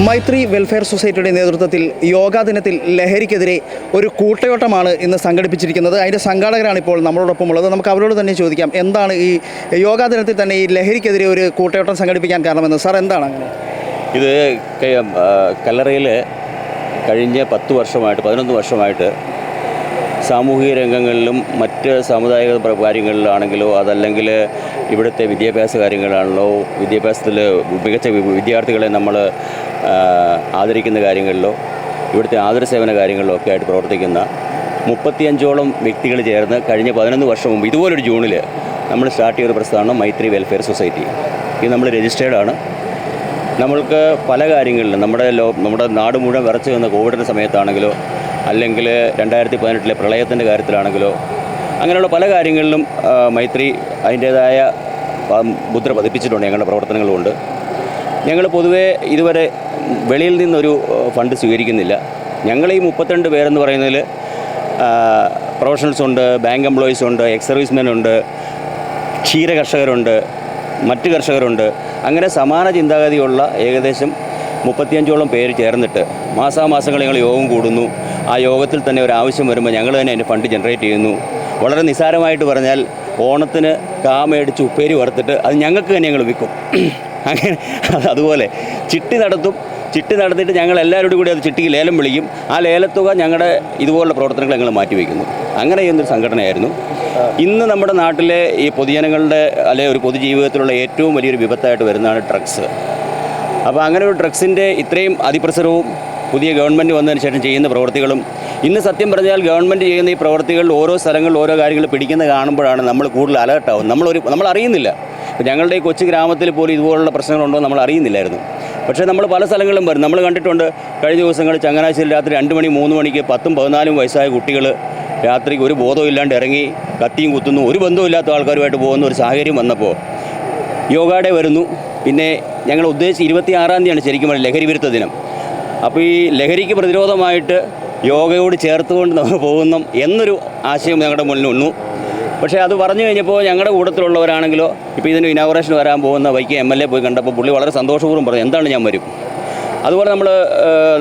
മൈത്രി welfare സൊസൈറ്റിയുടെ നേതൃത്വത്തിൽ യോഗാ ദിനത്തിൽ ലഹരിക്കെതിരെ ഒരു കൂട്ടയോട്ടമാണ് ഇന്ന് സംഘടിപ്പിച്ചിരിക്കുന്നത്. അതിൻ്റെ സംഘാടകരാണ് ഇപ്പോൾ നമ്മളോടൊപ്പം ഉള്ളത്. നമുക്ക് അവരോട് തന്നെ ചോദിക്കാം, എന്താണ് ഈ യോഗാ ദിനത്തിൽ തന്നെ ഈ ലഹരിക്കെതിരെ ഒരു കൂട്ടയോട്ടം സംഘടിപ്പിക്കാൻ കാരണമെന്ന്. സാർ, എന്താണ് അങ്ങനെ? ഇത് കല്ലറയിൽ കഴിഞ്ഞ 10 വർഷമായിട്ട് 11 വർഷമായിട്ട് സാമൂഹിക രംഗങ്ങളിലും മറ്റ് സാമുദായിക കാര്യങ്ങളിലാണെങ്കിലോ അതല്ലെങ്കിൽ ഇവിടുത്തെ വിദ്യാഭ്യാസ കാര്യങ്ങളാണല്ലോ, വിദ്യാഭ്യാസത്തിൽ മികച്ച വിദ്യാർത്ഥികളെ നമ്മൾ ആദരിക്കുന്ന കാര്യങ്ങളിലോ ഇവിടുത്തെ ആദരസേവന കാര്യങ്ങളിലോ ഒക്കെ ആയിട്ട് പ്രവർത്തിക്കുന്ന 35ഓളം വ്യക്തികൾ ചേർന്ന് കഴിഞ്ഞ 11 വർഷം മുമ്പ് ഇതുപോലൊരു ജൂണിൽ നമ്മൾ സ്റ്റാർട്ട് ചെയ്തൊരു പ്രസ്ഥാനം മൈത്രി വെൽഫെയർ സൊസൈറ്റി. ഇത് നമ്മൾ രജിസ്റ്റേർഡാണ്. നമ്മൾക്ക് പല കാര്യങ്ങളിലും നമ്മുടെ നാട് മുഴുവൻ വിറച്ച് നിന്ന കോവിഡിൻ്റെ സമയത്താണെങ്കിലോ അല്ലെങ്കിൽ 2018 പ്രളയത്തിൻ്റെ കാര്യത്തിലാണെങ്കിലോ അങ്ങനെയുള്ള പല കാര്യങ്ങളിലും മൈത്രി അതിൻ്റേതായ മുദ്ര പതിപ്പിച്ചിട്ടുണ്ട്. ഞങ്ങളുടെ പ്രവർത്തനങ്ങളുമുണ്ട്. ഞങ്ങൾ പൊതുവേ ഇതുവരെ വെളിയിൽ നിന്നൊരു ഫണ്ട് സ്വീകരിക്കുന്നില്ല. ഞങ്ങൾ ഈ 32 പേരെന്ന് പറയുന്നതിൽ പ്രൊഫഷണൽസ് ഉണ്ട്, ബാങ്ക് എംപ്ലോയീസ് ഉണ്ട്, എക്സ് സർവീസ്മെൻ ഉണ്ട്, ക്ഷീര കർഷകരുണ്ട്, മറ്റ് കർഷകരുണ്ട്. അങ്ങനെ സമാന ചിന്താഗതിയുള്ള ഏകദേശം 35ഓളം പേര് ചേർന്നിട്ട് മാസാമാസങ്ങൾ ഞങ്ങൾ യോഗം കൂടുന്നു. ആ യോഗത്തിൽ തന്നെ ഒരു ആവശ്യം വരുമ്പോൾ ഞങ്ങൾ തന്നെ അതിൻ്റെ ഫണ്ട് ജനറേറ്റ് ചെയ്യുന്നു. വളരെ നിസ്സാരമായിട്ട് പറഞ്ഞാൽ ഓണത്തിന് മേടിച്ച് ഉപ്പേരി വറുത്തിട്ട് അത് ഞങ്ങൾക്ക് തന്നെ ഞങ്ങൾ വിൽക്കും. അങ്ങനെ അതുപോലെ ചിട്ടി നടത്തിയിട്ട് ഞങ്ങൾ എല്ലാവരോടും കൂടി അത് ചിട്ടിക്ക് ലേലം വിളിക്കും. ആ ലേലത്തുക ഞങ്ങളുടെ ഇതുപോലുള്ള പ്രവർത്തനങ്ങൾ ഞങ്ങൾ മാറ്റിവെക്കുന്നു. അങ്ങനെ ചെയ്യുന്നൊരു സംഘടനയായിരുന്നു. ഇന്ന് നമ്മുടെ നാട്ടിലെ ഈ പൊതുജനങ്ങളുടെ അല്ലെങ്കിൽ ഒരു പൊതുജീവിതത്തിലുള്ള ഏറ്റവും വലിയൊരു വിപത്തായിട്ട് വരുന്നതാണ് ഡ്രഗ്സ്. അപ്പോൾ അങ്ങനെ ഒരു ഡ്രഗ്സിൻ്റെ ഇത്രയും അതിപ്രസരവും പുതിയ ഗവൺമെൻറ് വന്നതിന് ശേഷം ചെയ്യുന്ന പ്രവൃത്തികളും ഇന്ന് സത്യം പറഞ്ഞാൽ ഗവൺമെൻറ് ചെയ്യുന്ന ഈ പ്രവൃത്തികളിൽ ഓരോ സ്ഥലങ്ങളിൽ ഓരോ കാര്യങ്ങൾ പിടിക്കുന്നത് കാണുമ്പോഴാണ് നമ്മൾ കൂടുതൽ അലേർട്ടാവും. നമ്മൾ അറിയുന്നില്ല. ഇപ്പോൾ ഞങ്ങളുടെ ഈ കൊച്ചു ഗ്രാമത്തിൽ പോലും ഇതുപോലുള്ള പ്രശ്നങ്ങളുണ്ടോ നമ്മൾ അറിയുന്നില്ലായിരുന്നു. പക്ഷേ നമ്മൾ പല സ്ഥലങ്ങളിലും വരും. നമ്മൾ കണ്ടിട്ടുണ്ട് കഴിഞ്ഞ ദിവസങ്ങൾ ചങ്ങനാശ്ശേരി രാത്രി 2 മണി 3 മണിക്ക് 10ഉം 14ഉം വയസ്സായ കുട്ടികൾ രാത്രിക്ക് ഒരു ബോധവും ഇല്ലാണ്ട് ഇറങ്ങി കത്തിയും കുത്തുന്നു, ഒരു ബന്ധമില്ലാത്ത ആൾക്കാരുമായിട്ട് പോകുന്ന ഒരു സാഹചര്യം വന്നപ്പോൾ യോഗ ഡേ വരുന്നു. പിന്നെ ഞങ്ങൾ ഉദ്ദേശിച്ച് 26-ാം തീയതിയാണ് ശരിക്കും ലഹരി വിരുദ്ധ ദിനം. അപ്പോൾ ഈ ലഹരിക്ക് പ്രതിരോധമായിട്ട് യോഗയോട് ചേർത്തുകൊണ്ട് നമ്മൾ പോകുന്നു എന്നൊരു ആശയം ഞങ്ങളുടെ മുന്നിൽ വന്നു. പക്ഷേ അത് പറഞ്ഞു കഴിഞ്ഞപ്പോൾ ഞങ്ങളുടെ കൂട്ടത്തിലുള്ളവരാണെങ്കിലോ ഇപ്പോൾ ഇതിന് ഇനോഗ്രേഷൻ വരാൻ പോകുന്ന വൈക്കം MLA പോയി കണ്ടപ്പോൾ പുള്ളി വളരെ സന്തോഷപൂർവ്വം പറഞ്ഞു, എന്താണ് ഞാൻ വരും. അതുപോലെ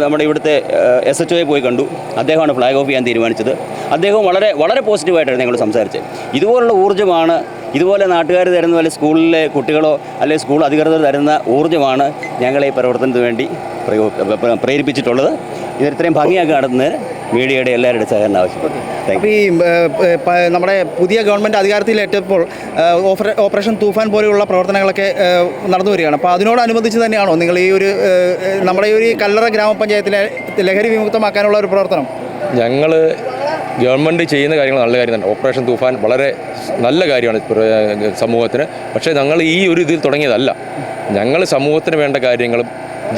നമ്മുടെ ഇവിടുത്തെ SHOയെ പോയി കണ്ടു. അദ്ദേഹമാണ് ഫ്ലാഗ് ഓഫ് ചെയ്യാൻ തീരുമാനിച്ചത്. അദ്ദേഹം വളരെ വളരെ പോസിറ്റീവായിട്ടാണ് ഞങ്ങൾ സംസാരിച്ചത്. ഇതുപോലുള്ള ഊർജ്ജമാണ്, ഇതുപോലെ നാട്ടുകാർ തരുന്ന പോലെ സ്കൂളിലെ കുട്ടികളോ അല്ലെങ്കിൽ സ്കൂൾ അധികൃതർ തരുന്ന ഊർജ്ജമാണ് ഞങ്ങളെ ഈ പ്രവർത്തനത്തിന് വേണ്ടി പ്രേരിപ്പിച്ചിട്ടുള്ളത്. ഇത്രയും ഭംഗിയാക്കി നടത്തുന്നതിന് മീഡിയയുടെ എല്ലാവരുടെ സഹകരണം ആവശ്യപ്പെട്ടു. അപ്പോൾ ഈ നമ്മുടെ പുതിയ ഗവൺമെൻറ് അധികാരത്തിലേറ്റപ്പോൾ ഓപ്പറേഷൻ തൂഫാൻ പോലെയുള്ള പ്രവർത്തനങ്ങളൊക്കെ നടന്നു വരികയാണ്. അപ്പോൾ അതിനോടനുബന്ധിച്ച് തന്നെയാണോ നിങ്ങൾ ഈ ഒരു നമ്മുടെ ഈ ഒരു കല്ലറ ഗ്രാമപഞ്ചായത്തിലെ ലഹരി വിമുക്തമാക്കാനുള്ള ഒരു പ്രവർത്തനം? ഞങ്ങൾ ഗവൺമെൻറ് ചെയ്യുന്ന കാര്യങ്ങൾ നല്ല കാര്യം തന്നെ. ഓപ്പറേഷൻ തൂഫാൻ വളരെ നല്ല കാര്യമാണ് സമൂഹത്തിന്. പക്ഷേ ഞങ്ങൾ ഈ ഒരു ഇതിൽ തുടങ്ങിയതല്ല. ഞങ്ങൾ സമൂഹത്തിന് വേണ്ട കാര്യങ്ങളും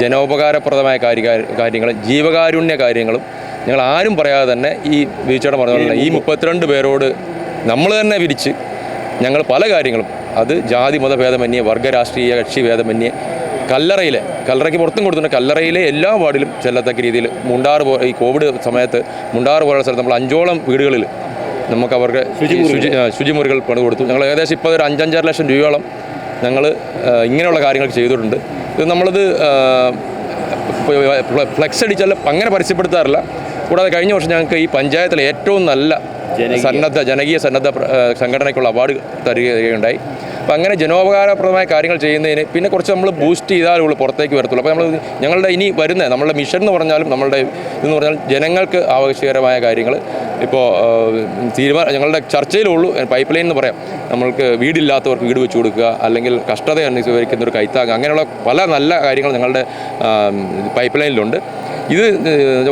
ജനോപകാരപ്രദമായ കാര്യങ്ങളും ജീവകാരുണ്യ കാര്യങ്ങളും ഞങ്ങൾ ആരും പറയാതെ തന്നെ ഈ ബീച്ചോടെ പറഞ്ഞ ഈ 32 പേരോട് നമ്മൾ തന്നെ വിരിച്ച് ഞങ്ങൾ പല കാര്യങ്ങളും, അത് ജാതി മതഭേദമന്യേ വർഗ രാഷ്ട്രീയ കക്ഷി ഭേദമന്യേ കല്ലറയ്ക്ക് പുറത്തും കൊടുത്തിട്ടുണ്ട്. കല്ലറയിലെ എല്ലാ വാർഡിലും ചെല്ലത്തക്ക രീതിയിൽ ഈ കോവിഡ് സമയത്ത് മുണ്ടാറ് പോലുള്ള സ്ഥലത്ത് നമ്മൾ 5ഓളം വീടുകളിൽ നമുക്ക് അവർക്ക് ശുചിമുറികൾ പണി കൊടുത്തു. ഞങ്ങൾ ഏകദേശം ഇപ്പോൾ ഒരു 5-5.5 ലക്ഷം രൂപയോളം ഞങ്ങൾ ഇങ്ങനെയുള്ള കാര്യങ്ങൾ ചെയ്തിട്ടുണ്ട്. ഇത് നമ്മളിത് ഫ്ലെക്സ് അടിച്ചാൽ അങ്ങനെ പരസ്യപ്പെടുത്താറില്ല. കൂടാതെ കഴിഞ്ഞ വർഷം ഞങ്ങൾക്ക് ഈ പഞ്ചായത്തിലെ ഏറ്റവും നല്ല ജനകീയ സന്നദ്ധ സംഘടനയ്ക്കുള്ള അവാർഡ് തരികയുണ്ടായി. അപ്പോൾ അങ്ങനെ ജനോപകാരപ്രദമായ കാര്യങ്ങൾ ചെയ്യുന്നതിന് പിന്നെ കുറച്ച് നമ്മൾ ബൂസ്റ്റ് ചെയ്താലുള്ളൂ പുറത്തേക്ക് വരത്തുള്ളൂ. അപ്പോൾ ഞങ്ങളുടെ ഇനി വരുന്ന നമ്മളുടെ മിഷൻ എന്ന് പറഞ്ഞാലും നമ്മളുടെ ഇതെന്ന് പറഞ്ഞാൽ ജനങ്ങൾക്ക് ആവശ്യകരമായ കാര്യങ്ങൾ ഇപ്പോൾ ഞങ്ങളുടെ ചർച്ചയിലുള്ളൂ. പൈപ്പ് ലൈൻ എന്ന് പറയാം. നമ്മൾക്ക് വീടില്ലാത്തവർക്ക് വീട് വെച്ച് കൊടുക്കുക, അല്ലെങ്കിൽ കഷ്ടത അനുഭവിക്കുന്ന ഒരു കൈത്താങ്ങ്, അങ്ങനെയുള്ള പല നല്ല കാര്യങ്ങൾ ഞങ്ങളുടെ പൈപ്പ് ലൈനിലുണ്ട്. ഇത്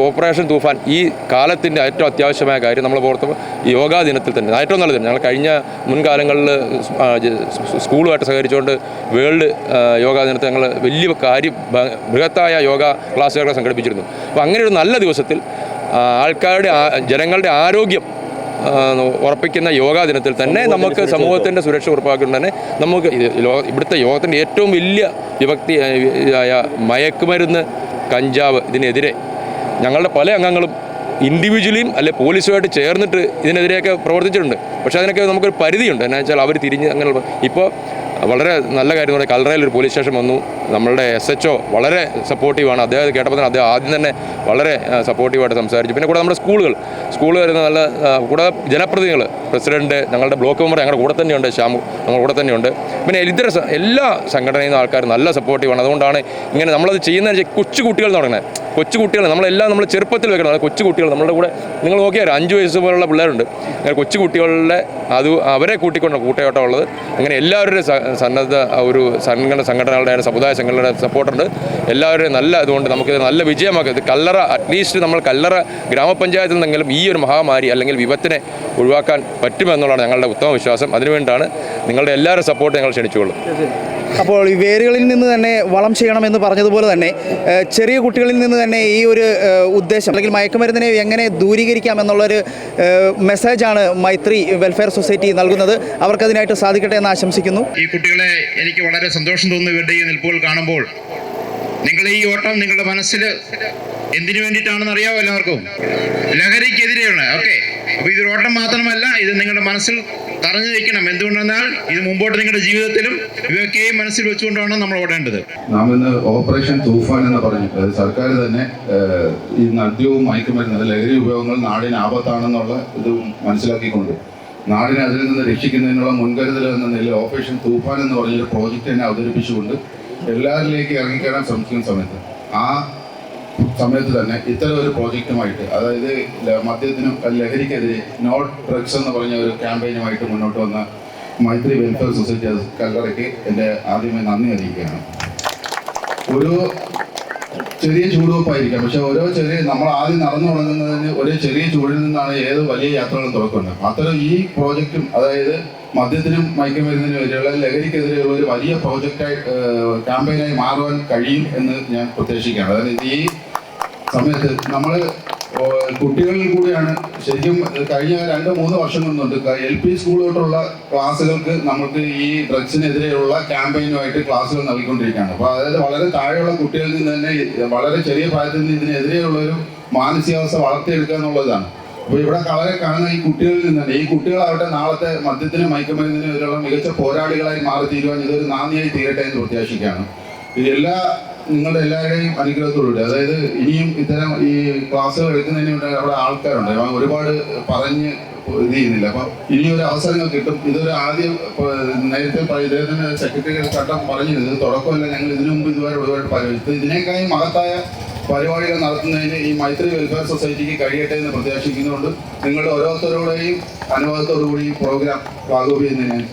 ഓപ്പറേഷൻ തൂഫാൻ ഈ കാലത്തിൻ്റെ ഏറ്റവും അത്യാവശ്യമായ കാര്യം. നമ്മൾ പുറത്ത് യോഗാ ദിനത്തിൽ തന്നെ ഏറ്റവും നല്ലത്. ഞങ്ങൾ കഴിഞ്ഞ മുൻകാലങ്ങളിൽ സ്കൂളുമായിട്ട് സഹകരിച്ചുകൊണ്ട് വേൾഡ് യോഗാ ദിനത്തിൽ ഞങ്ങൾ വലിയ ബൃഹത്തായ യോഗ ക്ലാസ്സുകളൊക്കെ സംഘടിപ്പിച്ചിരുന്നു. അപ്പോൾ അങ്ങനെ ഒരു നല്ല ദിവസത്തിൽ ജനങ്ങളുടെ ആരോഗ്യം ഉറപ്പിക്കുന്ന യോഗാ ദിനത്തിൽ തന്നെ നമുക്ക് സമൂഹത്തിൻ്റെ സുരക്ഷ ഉറപ്പാക്കുന്നത് തന്നെ നമുക്ക് ഇവിടുത്തെ യോഗത്തിൻ്റെ ഏറ്റവും വലിയ വിഭക്തിയായ മയക്കുമരുന്ന്, കഞ്ചാവ്, ഇതിനെതിരെ ഞങ്ങളുടെ പല അംഗങ്ങളും ഇൻഡിവിജ്വലിയും അല്ലെ പോലീസുമായിട്ട് ചേർന്നിട്ട് ഇതിനെതിരെയൊക്കെ പ്രവർത്തിച്ചിട്ടുണ്ട്. പക്ഷേ അതിനൊക്കെ നമുക്കൊരു പരിധിയുണ്ട്. എന്നാ വെച്ചാൽ അവർ തിരിഞ്ഞ് അങ്ങനെയുള്ള ഇപ്പോൾ വളരെ നല്ല കാര്യം എന്ന് പറഞ്ഞാൽ കല്ലറയിൽ ഒരു പോലീസ് സ്റ്റേഷൻ വന്നു. നമ്മളുടെ SHO വളരെ സപ്പോർട്ടീവാണ്. അദ്ദേഹം കേട്ടപ്പോൾ തന്നെ അദ്ദേഹം ആദ്യം തന്നെ വളരെ സപ്പോർട്ടീവായിട്ട് സംസാരിച്ചു. പിന്നെ കൂടെ നമ്മുടെ സ്കൂൾ വരുന്ന നല്ല കൂടാതെ ജനപ്രതിനിധികൾ, പ്രസിഡന്റ്, ഞങ്ങളുടെ ബ്ലോക്ക് മെമ്പർ ഞങ്ങളുടെ കൂടെ തന്നെയുണ്ട്, ശ്യാമു നമ്മുടെ കൂടെ തന്നെയുണ്ട്. പിന്നെ എല്ലാ സംഘടനയിൽ നിന്ന് ആൾക്കാർ നല്ല സപ്പോർട്ടീവാണ്. അതുകൊണ്ടാണ് ഇങ്ങനെ നമ്മളത് ചെയ്യുന്നതിന് കൊച്ചു കുട്ടികൾ തുടങ്ങുന്നത്. കൊച്ചു കുട്ടികൾ നമ്മൾ ചെറുപ്പത്തിൽ വെക്കണം. അത് കൊച്ചു കുട്ടികൾ നമ്മളുടെ കൂടെ നിങ്ങൾ നോക്കിയാൽ 5 വയസ്സ് പോലുള്ള പിള്ളേരുണ്ട്. അങ്ങനെ കൊച്ചു കുട്ടികളുടെ അവരെ കൂട്ടിക്കൊണ്ട് കൂട്ടയോട്ടം ഉള്ളത്. അങ്ങനെ എല്ലാവരുടെയും സന്നദ്ധ ഒരു സംഘടനകളുടെ സമുദായ സംഘടനയുടെ സപ്പോർട്ടുണ്ട്. എല്ലാവരുടെയും നല്ല ഇതുകൊണ്ട് നമുക്കിത് നല്ല വിജയമാക്കുക. ഇത് കല്ലറ അറ്റ്ലീസ്റ്റ് നമ്മൾ കല്ലറ ഗ്രാമപഞ്ചായത്തിൽ നിന്നെങ്കിലും ഈ ഒരു മഹാമാരി അല്ലെങ്കിൽ വിപത്തിനെ ഒഴിവാക്കാൻ പറ്റുമെന്നുള്ളതാണ് ഞങ്ങളുടെ ഉത്തമ വിശ്വാസം. അതിനുവേണ്ടിയാണ് നിങ്ങളുടെ എല്ലാവരുടെ സപ്പോർട്ട് ഞങ്ങൾ ക്ഷണിച്ചുകൊള്ളും. അപ്പോൾ ഈ വേരുകളിൽ നിന്ന് തന്നെ വളം ചെയ്യണമെന്ന് പറഞ്ഞതുപോലെ തന്നെ ചെറിയ കുട്ടികളിൽ നിന്ന് തന്നെ ഈ ഒരു ഉദ്ദേശം അല്ലെങ്കിൽ മയക്കുമരുന്നിനെ എങ്ങനെ ദൂരീകരിക്കാം എന്നുള്ളൊരു മെസ്സേജാണ് മൈത്രി വെൽഫെയർ സൊസൈറ്റി നൽകുന്നത്. അവർക്കതിനായിട്ട് സാധിക്കട്ടെ എന്ന് ആശംസിക്കുന്നു. ഈ കുട്ടികളെ എനിക്ക് വളരെ സന്തോഷം തോന്നുന്നു ഇവരുടെ ഈ നിൽപ്പുകൾ കാണുമ്പോൾ. നിങ്ങളുടെ ഈ ഓട്ടം നിങ്ങളുടെ മനസ്സിൽ എന്തിനു വേണ്ടിയിട്ടാണെന്ന് അറിയാമോ എല്ലാവർക്കും? ലഹരിക്കെതിരെയാണ്. ഓക്കെ, അപ്പോൾ ഇതൊരു ഓട്ടം മാത്രമല്ല, ഇത് നിങ്ങളുടെ മനസ്സിൽ തറഞ്ഞു വയ്ക്കണം. എന്തുകൊണ്ടെന്നാൽ ഇത് മുമ്പോട്ട് നിങ്ങളുടെ ജീവിതത്തിലും ഇവയൊക്കെയും മനസ്സിൽ വെച്ചുകൊണ്ടാണ് നമ്മൾ ഓടേണ്ടത്. നാം ഇന്ന് ഓപ്പറേഷൻ തൂഫാൻ എന്ന് പറഞ്ഞു, സർക്കാർ തന്നെ ഈ മദ്യവും മയക്കുമരുന്ന് ലഹരി ഉപയോഗങ്ങൾ നാടിന് ആപത്താണെന്നുള്ള ഇത് മനസ്സിലാക്കിക്കൊണ്ട് നാടിനെ അതിൽ നിന്ന് രക്ഷിക്കുന്നതിനുള്ള മുൻകരുതൽ എന്ന നിലയിൽ ഓപ്പറേഷൻ തൂഫാൻ എന്ന് പറഞ്ഞൊരു പ്രോജക്റ്റ് തന്നെ അവതരിപ്പിച്ചുകൊണ്ട് എല്ലാവരിലേക്ക് ഇറങ്ങിക്കയറാൻ ശ്രമിക്കുന്ന സമയത്ത് തന്നെ ഇത്തരം ഒരു പ്രോജക്റ്റുമായിട്ട്, അതായത് മദ്യത്തിനും ലഹരിക്കെതിരെ നോ ഡ്രഗ്സ് എന്ന് പറഞ്ഞ ഒരു ക്യാമ്പയിനുമായിട്ട് മുന്നോട്ട് വന്ന മൈത്രി വെൽഫെയർ സൊസൈറ്റി കല്ലറയ്ക്ക് എൻ്റെ ആദ്യമേ നന്ദി അറിയിക്കുകയാണ്. ഒരു ചെറിയ ചൂടുവെപ്പായിരിക്കാം, പക്ഷെ നമ്മൾ ആദ്യം നടന്നു തുടങ്ങുന്നതിന് ഒരു ചെറിയ ചൂടിൽ നിന്നാണ് ഏത് വലിയ യാത്രകളും തുറക്കുന്നത്. അത്തരം ഈ പ്രോജക്റ്റും, അതായത് മദ്യത്തിനും മയക്കുമരുന്നിനും എതിരെയുള്ള ലഹരിക്കെതിരെയുള്ള ഒരു വലിയ പ്രോജക്റ്റായി ക്യാമ്പയിനായി മാറുവാൻ കഴിയും എന്ന് ഞാൻ പ്രത്യേകിക്കുകയാണ്. അതായത് ഈ സമയത്ത് നമ്മൾ കുട്ടികളിൽ കൂടിയാണ് ശരിക്കും കഴിഞ്ഞ 2-3 വർഷം കൊണ്ടുണ്ട് LP സ്കൂളിലോട്ടുള്ള ക്ലാസ്സുകൾക്ക് നമുക്ക് ഈ ഡ്രഗ്സിനെതിരെയുള്ള ക്യാമ്പയിനുമായിട്ട് ക്ലാസ്സുകൾ നൽകിക്കൊണ്ടിരിക്കുകയാണ്. അപ്പോൾ അതായത് വളരെ താഴെയുള്ള കുട്ടികളിൽ നിന്ന് തന്നെ വളരെ ചെറിയ പ്രായത്തിൽ നിന്ന് ഇതിനെതിരെയുള്ളൊരു മാനസികാവസ്ഥ വളർത്തിയെടുക്കുക എന്നുള്ളതാണ്. അപ്പോൾ ഇവിടെ വളരെ കാണുന്ന ഈ കുട്ടികളിൽ നിന്ന് തന്നെ ഈ കുട്ടികളാവട്ടെ നാളത്തെ മദ്യത്തിനും മയക്കുമരുന്നിനും എതിരെയുള്ള മികച്ച പോരാളികളായി മാറി തീരുവാൻ ഇതൊരു നാന്ദിയായി തീരട്ടെ എന്ന് പ്രത്യാശിക്കുകയാണ്. നിങ്ങളുടെ എല്ലാവരുടെയും അനുഗ്രഹത്തോടുകൂടി, അതായത് ഇനിയും ഇത്തരം ഈ ക്ലാസ്സുകൾ എടുക്കുന്നതിന് വേണ്ടി അവിടെ ആൾക്കാരുണ്ട്. ഒരുപാട് പറഞ്ഞ് ഇത് ചെയ്യുന്നില്ല. അപ്പം ഇനിയൊരു അവസരങ്ങൾ കിട്ടും. ഇതൊരു ആദ്യം നേരത്തെ ഇദ്ദേഹത്തിന് സെക്രട്ടറി ചട്ടം പറഞ്ഞിരുന്നത് തുടക്കമല്ല, ഞങ്ങൾ ഇതിനു മുമ്പ് ഇതുവരെ ഒരുപാട് പരിപാടി ഇതിനേക്കായി മഹത്തായ പരിപാടികൾ നടത്തുന്നതിന് ഈ മൈത്രി വെൽഫെയർ സൊസൈറ്റിക്ക് കഴിയട്ടെ എന്ന് പ്രത്യാശിക്കുന്നതുകൊണ്ട് നിങ്ങളുടെ ഓരോരുത്തരുടെയും അനുഭവത്തോടുകൂടി ഈ പ്രോഗ്രാം ഭാഗവഹിക്കുന്നതിന്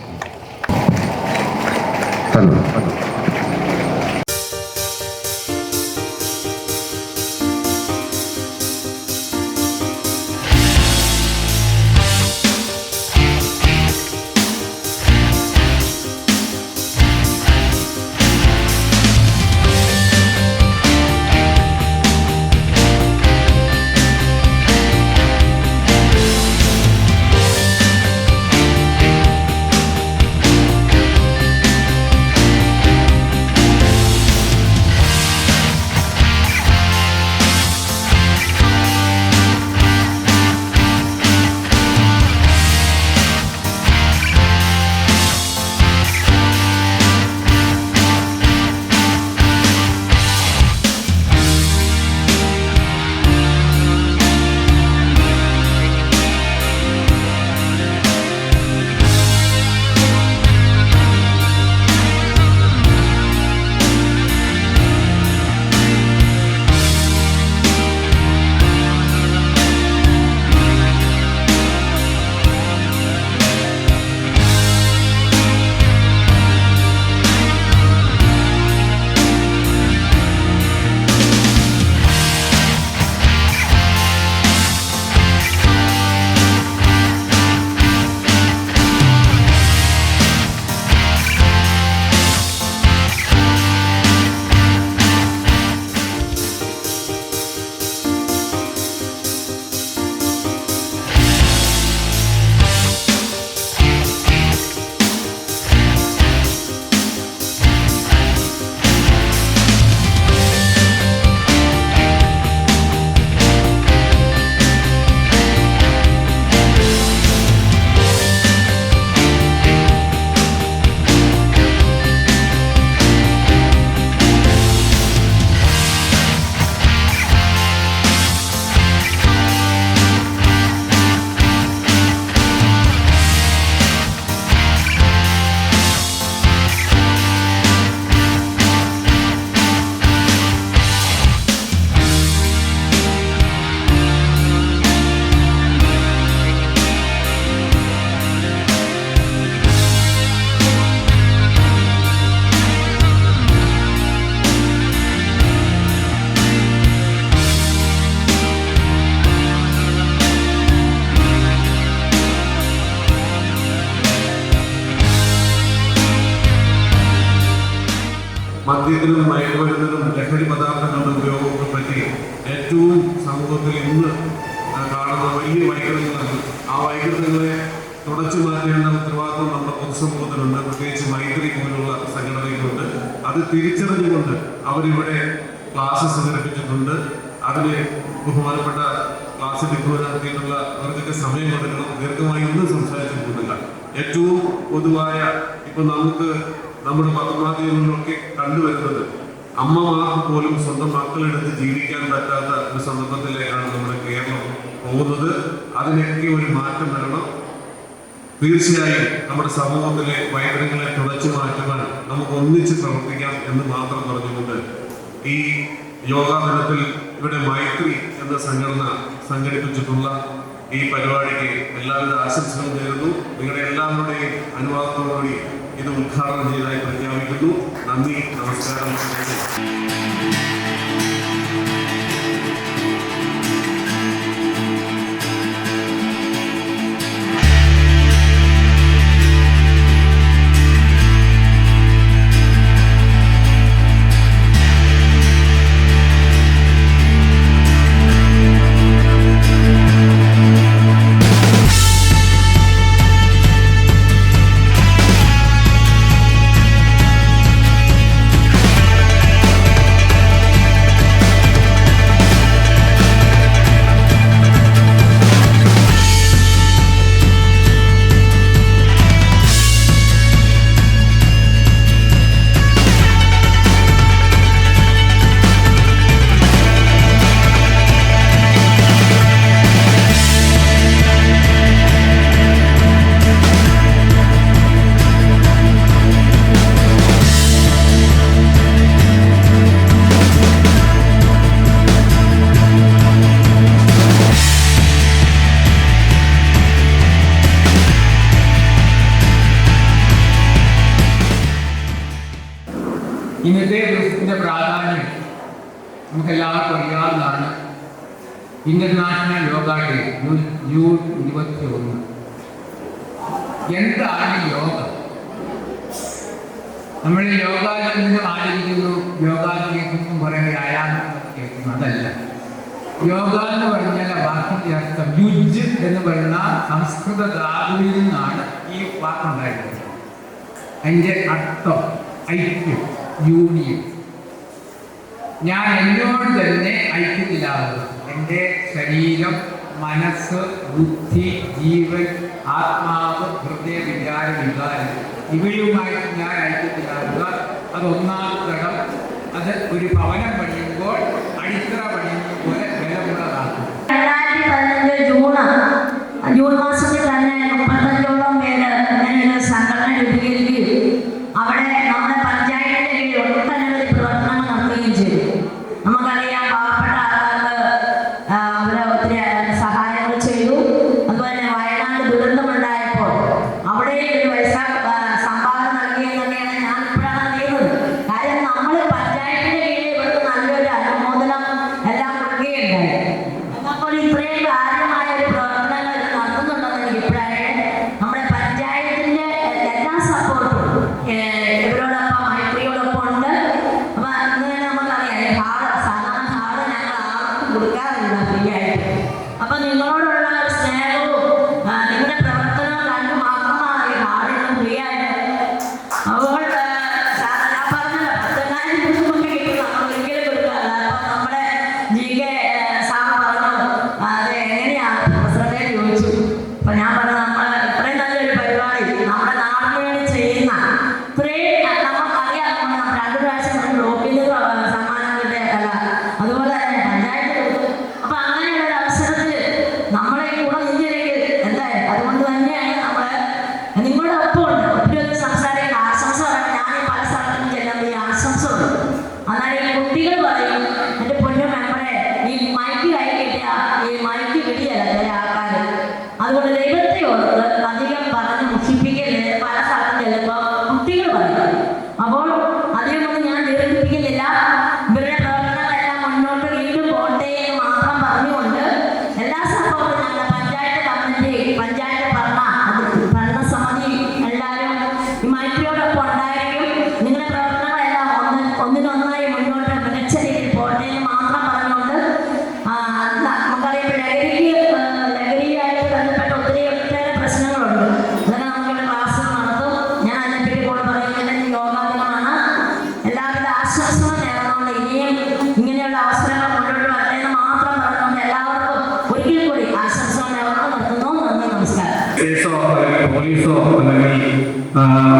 മദ്യത്തിനും മയക്കുമരുന്നിനും ലഹരി പദാർത്ഥങ്ങളുടെ ഉപയോഗത്തെ പറ്റി ഏറ്റവും സമൂഹത്തിൽ ഇന്ന് കാണുന്ന വലിയ വൈകൃതങ്ങളാണ്. ആ വൈകൃതങ്ങളെ തുടച്ചു മാറ്റേണ്ട ഉത്തരവാദിത്വം നമ്മുടെ പൊതുസമൂഹത്തിനുണ്ട്. പ്രത്യേകിച്ച് മൈത്രി പോലുള്ള സംഘടനകളുണ്ട്. അത് തിരിച്ചറിഞ്ഞുകൊണ്ട് അവരിവിടെ ക്ലാസ് സംഘടിപ്പിച്ചിട്ടുണ്ട്. അതിന് ബഹുമാനപ്പെട്ട ക്ലാസ് ഡിപ്ലോമ നടത്തിയിട്ടുള്ള അവർക്കൊക്കെ സമയം കൊടുക്കണം. ദീർഘമായി ഒന്നും സംസാരിച്ചിട്ടുണ്ടില്ല. ഏറ്റവും പൊതുവായ ഇപ്പം നമുക്ക് നമ്മുടെ പത്രമാധ്യമങ്ങളിലൊക്കെ കണ്ടുവരുന്നത് അമ്മമാർക്ക് പോലും സ്വന്തം മക്കളെടുത്ത് ജീവിക്കാൻ പറ്റാത്ത ഒരു സന്ദർഭത്തിലേക്കാണ് നമ്മുടെ കേരളം പോകുന്നത്. അതിനൊക്കെ ഒരു മാറ്റം വരണം. തീർച്ചയായും നമ്മുടെ സമൂഹത്തിലെ വൈകൃതങ്ങളെ തുടച്ചു മാറ്റുവാൻ നമുക്ക് ഒന്നിച്ച് പ്രവർത്തിക്കാം എന്ന് മാത്രം പറഞ്ഞുകൊണ്ട് ഈ യോഗാ ദിനത്തിൽ ഇവിടെ മൈത്രി എന്ന സംഘടന സംഘടിപ്പിച്ചിട്ടുള്ള ഈ പരിപാടിക്ക് എല്ലാവിധ ആശംസകളും നേരുന്നു. നിങ്ങളുടെ എല്ലാവരുടെയും അനുവാദത്തോടുകൂടി ഇത് ഉദ്ഘാടനം ചെയ്തതായി പ്രഖ്യാപിക്കുന്നു. നന്ദി, നമസ്കാരം. ഇന്നത്തെ ദിവസത്തിൻ്റെ പ്രാധാന്യം നമുക്കെല്ലാവർക്കും അറിയാവുന്നതാണ്. International yoga day June 21. എന്താണ് യോഗ? നമ്മൾ യോഗാദിനം ആചരിക്കുന്നു, യോഗാദിനം കുറേ വ്യായാമം കേൾക്കുന്നു. അതല്ല, യോഗ എന്ന് പറഞ്ഞാൽ വാക്കിൻ്റെ അർത്ഥം യുജ് എന്ന് പറയുന്ന സംസ്കൃത ധാതുവിൽ നിന്നാണ് ഈ വാക്കുണ്ടായിരുന്നത്. അതിൻ്റെ അർത്ഥം ഐക്യം, യൂണിയൻ. ഞാൻ എന്നോട് തന്നെ ഐക്യത്തിലാവുക. എൻ്റെ ശരീരം, മനസ്സ്, ബുദ്ധി, ജീവൻ, ആത്മാവ്, ഹൃദയ, വികാരം ഇവയുമായിട്ട് ഞാൻ ഐക്യത്തിലാവുക. അതൊന്നാമത്തെ ഘടം. അത് ഒരു ഭവനം പണിയുമ്പോൾ അടിത്തറ പണിയുന്നത് പോലെ ബലമുള്ളതാക്കും. 2015 ജൂൺ മാസത്തിൽ തന്നെ 35ഓളം പേര് ഇങ്ങനെ സംഘടന രൂപീകരിക്കുകയും അവിടെ നമ്മുടെ പഞ്ചായത്തിന്റെ കീഴിൽ ഒട്ടനവധി പ്രവർത്തനങ്ങൾ നടത്തുകയും ചെയ്തു. നമുക്കറിയാം, പാവപ്പെട്ട ആൾക്കാർക്ക് അവരെ ഒത്തിരി സഹായങ്ങൾ ചെയ്തു. അതുപോലെ തന്നെ വയനാട് ദുരന്തമുണ്ടായപ്പോൾ അവിടെ ഒരു പൈസ സംഭാവന നൽകിയെന്നൊക്കെയാണ് ഞാൻ ഇപ്പോഴാണ് അറിയുന്നത്. കാര്യം നമ്മൾ പഞ്ചായത്തിന്റെ കീഴിൽ ഇവർക്ക് നല്ലൊരു അനുമോദനം എല്ലാം കൊടുക്കുകയുണ്ടായി. അപ്പോൾ ഇത്രയും കാര്യമായ ഒരു പ്രവർത്തനങ്ങൾ ഇത് നടത്തുന്നുണ്ടെന്ന് എനിക്ക് ഇപ്പോഴാണ്. നമ്മുടെ പഞ്ചായത്തിന്റെ എല്ലാ സപ്പോർട്ടും ഇവരോടൊപ്പം മൈത്രിയോടൊപ്പം ഉണ്ട്. അപ്പൊ അങ്ങനെ നമുക്കറിയാം, സാധാരണ ഹാള് ഞങ്ങൾ ആർക്കും കൊടുക്കാറില്ല ഫ്രീ ആയിട്ട്. അപ്പൊ നിങ്ങളോടുള്ള ഒരു സ്നേഹവും നിങ്ങളുടെ പ്രവർത്തനവും കണ്ടു മാത്രമാണ് ഈ ഹാളിൽ ഫ്രീ ആയിട്ട്. അപ്പോൾ ഞാൻ പറഞ്ഞല്ലോ, 10,000 രൂപയൊക്കെ കിട്ടും, നമ്മൾ ഒരിക്കലും കൊടുക്കാറില്ല. അപ്പൊ നമ്മുടെ GK സാർ പറഞ്ഞു, അത് എങ്ങനെയാണ് പ്രസിഡന്റ് ചോദിച്ചു. അപ്പൊ ഞാൻ പറഞ്ഞു, നമ്മൾ ഇത്രയും നല്ലൊരു പരിപാടി നമ്മുടെ നാടിന് വേണ്ടി ചെയ്യുന്ന ഇത്രയും നമുക്കറിയാം. നമ്മൾ 2 പ്രാവശ്യം ബ്ലോക്കിൽ നിന്ന് സമ്മാനം കിട്ടിയല്ല, അതുപോലെ തന്നെ പഞ്ചായത്ത് കൊടുത്തു. അപ്പൊ അങ്ങനെയുള്ള ഒരു അവസരത്തിൽ നമ്മളെ കൂടെ നിന്നില്ലെങ്കിൽ എന്തായാലും അതുകൊണ്ട് തന്നെയാണ് നമ്മള് നിങ്ങളുടെ ഒപ്പമുണ്ട്. ഒത്തിരി സംസാരിക്കുന്ന ആശംസ പറയാൻ ഞാൻ പല സ്ഥലത്തും ചെല്ലുമ്പോൾ ഈ ആശംസ ഉണ്ട്. അന്നേരം ഈ കുട്ടികൾ പറയും, എൻ്റെ പൊന്നു മെമ്പറെ ഈ മൈക്ക് കൈ കിട്ടിയ ഈ മൈക്ക് കിട്ടിയല്ല ചില ആൾക്കാർ. അതുകൊണ്ട് ദൈവത്തെ ഓർത്ത് അധികം പറഞ്ഞ് മുഷിപ്പിക്കരുത്. പല സ്ഥലത്തും ചെല്ലുമ്പോൾ കുട്ടികൾ പറയും. അപ്പോൾ അധികമൊന്നും ഞാൻ ദീർഘിപ്പിക്കുന്നില്ല. ഇവരുടെ പ്രവർത്തനങ്ങളെല്ലാം മുന്നോട്ട് വീണ്ടും പോട്ടെ എന്ന് മാത്രം പറഞ്ഞുകൊണ്ട് എല്ലാ സംഭവവും ഞങ്ങളുടെ പഞ്ചായത്ത് കമ്മിറ്റി, പഞ്ചായത്ത് ഭരണസമിതി എല്ലാവരും ഈ മൈത്രിയോടൊപ്പം ഉണ്ടായിരിക്കും. നിങ്ങളുടെ പ്രവർത്തനങ്ങളെല്ലാം ഒന്നിനൊന്ന് കേസോ അല്ലെങ്കിൽ പോലീസോ അല്ലെങ്കിൽ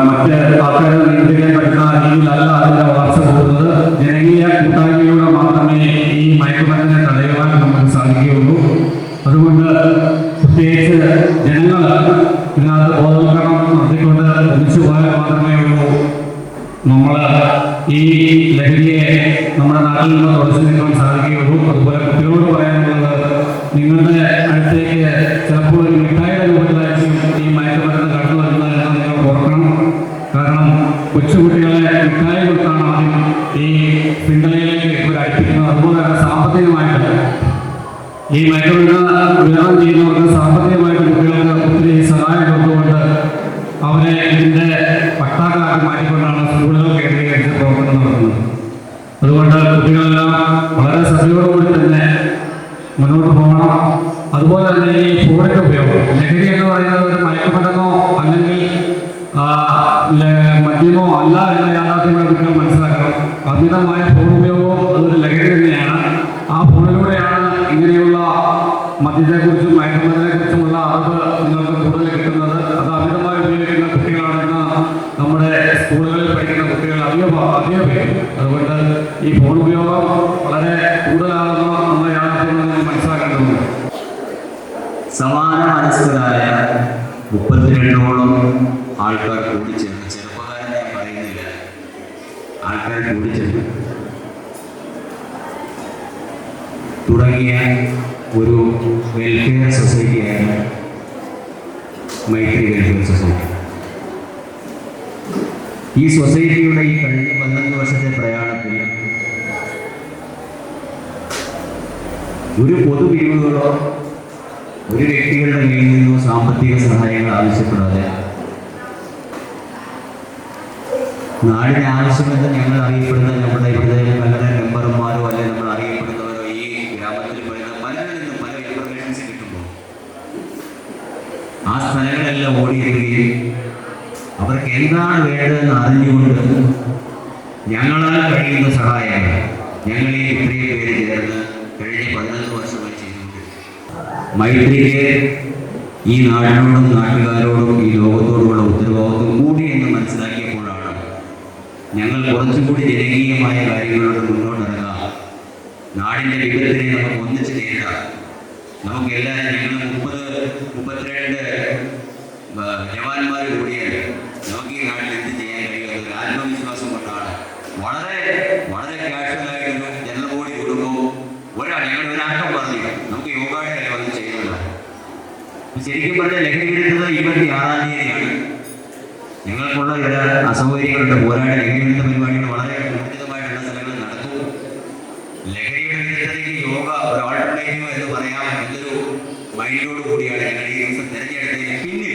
മറ്റ് ആൾക്കാരെ നിയന്ത്രിക്കാൻ പറ്റുന്ന രീതിയിലല്ല അതിൻ്റെ വളർച്ച പോകുന്നത്. ജനകീയ കൂട്ടായ്മയിലൂടെ മാത്രമേ ഈ മയക്കുമരുന്നിനെ തടയുവാൻ നമുക്ക് സാധിക്കുകയുള്ളൂ. അതുകൊണ്ട് പ്രത്യേകിച്ച് ജനങ്ങൾ ഇതിനകത്ത് ബോധവൽക്കരണം നടത്തിക്കൊണ്ട് ഒന്നിച്ചു പോയാൽ മാത്രമേ ഉള്ളൂ നമ്മൾ ഈ ലഹരിയെ നമ്മുടെ നാട്ടിൽ നിന്ന് തുടച്ചു നീക്കാൻ സാധിക്കുകയുള്ളൂ. അതുപോലെ കുട്ടികളോട് പറയാനുള്ളത്, നിങ്ങളുടെ അടുത്തേക്ക് ചിലപ്പോൾ മിഠായിയുടെ രൂപത്തിലായിരിക്കും ഈ മയക്കുമരുന്ന് കടന്നു വരുന്നതെന്ന് നിങ്ങൾ ഓർക്കണം. കാരണം കൊച്ചുകുട്ടികളെ മിഠായി കൊടുത്താണ് ആദ്യം ഈ ശൃംഖലയിലേക്ക് ഇവർ അടുപ്പിക്കുന്നത്. അതുപോലെ തന്നെ സാമ്പത്തികമായിട്ട് ഈ മയക്കുമരുന്ന് വിതരണം ചെയ്യുന്നവർക്ക് സാമ്പത്തികമായിട്ട് കുട്ടികൾക്ക് ഒത്തിരി സഹായം കൊടുത്തുകൊണ്ട് അവരെ ഇതിൻ്റെ പട്ടാക്കാർക്ക് മാറ്റിക്കൊണ്ടാണ് സ്കൂളുകൾ കേന്ദ്രീകരിച്ച് പ്രവർത്തനം നടത്തുന്നത്. അതുകൊണ്ട് കുട്ടികളെല്ലാം വളരെ ശ്രദ്ധയോടുകൂടി തന്നെ മുന്നോട്ട് പോകണം. അതുപോലെ തന്നെ ഈ ഫോണിൻ്റെ ഉപയോഗം, ലഹരി എന്ന് പറയുന്നത് ഒരു മയക്കുമരുന്നോ അല്ലെങ്കിൽ മദ്യമോ അല്ല എന്ന യാഥാർത്ഥ്യങ്ങളെ കുട്ടികൾ മനസ്സിലാക്കണം. അമിതമായ ഫോൺ ഉപയോഗവും അതൊരു ലഹരി തന്നെയാണ്. ആ ഫോണിലൂടെയാണ് ഇങ്ങനെയുള്ള മദ്യത്തെക്കുറിച്ചും മയക്കുമരുന്നിനെക്കുറിച്ചുമുള്ള അറിവ് നിങ്ങൾക്ക് കൂടുതൽ കിട്ടുന്നത്. അത് അമിതമായി ഉപയോഗിക്കുന്ന കുട്ടികളാണെന്ന് നമ്മുടെ സ്കൂളുകളിൽ പഠിക്കുന്ന കുട്ടികൾ അധികം പേര്. അതുകൊണ്ട് ഈ ഫോൺ ഉപയോഗം വളരെ കൂടുതലാകുന്ന നമ്മുടെ യാഥാർത്ഥ്യങ്ങൾ നമ്മൾ മനസ്സിലാക്കേണ്ടതുണ്ട്. സമാന മനസ്കരായ 32ഓളം ആൾക്കാർ കൂടിച്ചേർന്ന്, ചെറുപ്പക്കാരനെ പറയുന്നില്ല, ആൾക്കാർ കൂടിച്ചേർന്ന് തുടങ്ങിയ ഒരു വെൽഫെയർ സൊസൈറ്റിയാണ് മൈത്രി വെൽഫെയർ സൊസൈറ്റി. ഈ സൊസൈറ്റിയുടെ ഈ കഴിഞ്ഞ 12 വർഷത്തെ പ്രയാണത്തിൽ ഒരു പൊതുപിരിവുകളോ ഒരു വ്യക്തികളുടെ കയ്യിൽ നിന്നോ സാമ്പത്തിക സഹായങ്ങൾ ആവശ്യപ്പെടാതെ നാടിന് ആവശ്യമെന്ന് ഞങ്ങൾ അറിയപ്പെടുന്ന നമ്മുടെ ഇവിടുത്തെ പല മെമ്പർമാരോ അല്ലെങ്കിൽ നമ്മൾ അറിയപ്പെടുന്നവരോ ഈ ഗ്രാമത്തിൽ പറയുന്ന പലരിൽ നിന്നും പല ഇൻഫർമേഷൻസ് കിട്ടുമ്പോൾ ആ സ്ഥലങ്ങളെല്ലാം ഓടിയിരിക്കുകയും അവർക്ക് എന്താണ് വേണ്ടതെന്ന് അറിഞ്ഞുകൊണ്ട് ഞങ്ങളാൽ കഴിയുന്ന സഹായങ്ങൾ ഞങ്ങൾ ഈ ഇത്രയും പേര് ചേർന്ന് കഴിഞ്ഞ 11 വർഷമായി ചെയ്തുകൊണ്ടിരിക്കുന്നു. മൈത്രിക്ക് ഈ നാടിനോടും നാട്ടുകാരോടും ഈ ലോകത്തോടുമുള്ള ഉത്തരവാദിത്വം കൂടി എന്ന് മനസ്സിലാക്കിയപ്പോഴാണ് ഞങ്ങൾ കുറച്ചുകൂടി ജനകീയമായ കാര്യങ്ങളോട് മുന്നോട്ടിറങ്ങാം. നാടിൻ്റെ വിപത്തിനെ നമുക്ക് ഒന്നിച്ച് നേരിടാം. നമുക്കെല്ലാവരും ഞങ്ങൾ 32 ജവാന്മാർ കൂടിയാൽ നമുക്ക് ഈ നാട്ടിൽ എന്ത് ചെയ്യാൻ കഴിയുക ഒരു ആത്മവിശ്വാസം കൊണ്ടാണ്. വളരെ വളരെ കാഷ്വലായിട്ടൊരു ജനറൽ ബോഡി കൂടുമ്പോൾ ഞങ്ങളുടെ ഒരംഗം പറഞ്ഞു നമുക്ക് യോഗയുടെ കാര്യം അത് ചെയ്യുന്നില്ല. ശരിക്കും പറഞ്ഞാൽ ലഹരി വിരുദ്ധത 26-ാം തീയതിയാണ്. ഞങ്ങൾക്കുള്ള ചില അസൗകര്യങ്ങളുണ്ട്. പോരാട്ട ലഹരി വിരുദ്ധ പരിപാടികൾ വളരെ ഊർജിതമായിട്ടുള്ള സ്ഥലങ്ങളിൽ നടക്കും. ലഹരിയുടെ വിരുദ്ധതയ്ക്ക് യോഗ ഒരു ആൾട്ടർനേറ്റീവ് എന്ന് പറയാം എന്നൊരു മൈൻഡോട് കൂടിയാണ് ഞങ്ങൾ ഈ ദിവസം തിരഞ്ഞെടുത്തതിന് പിന്നിൽ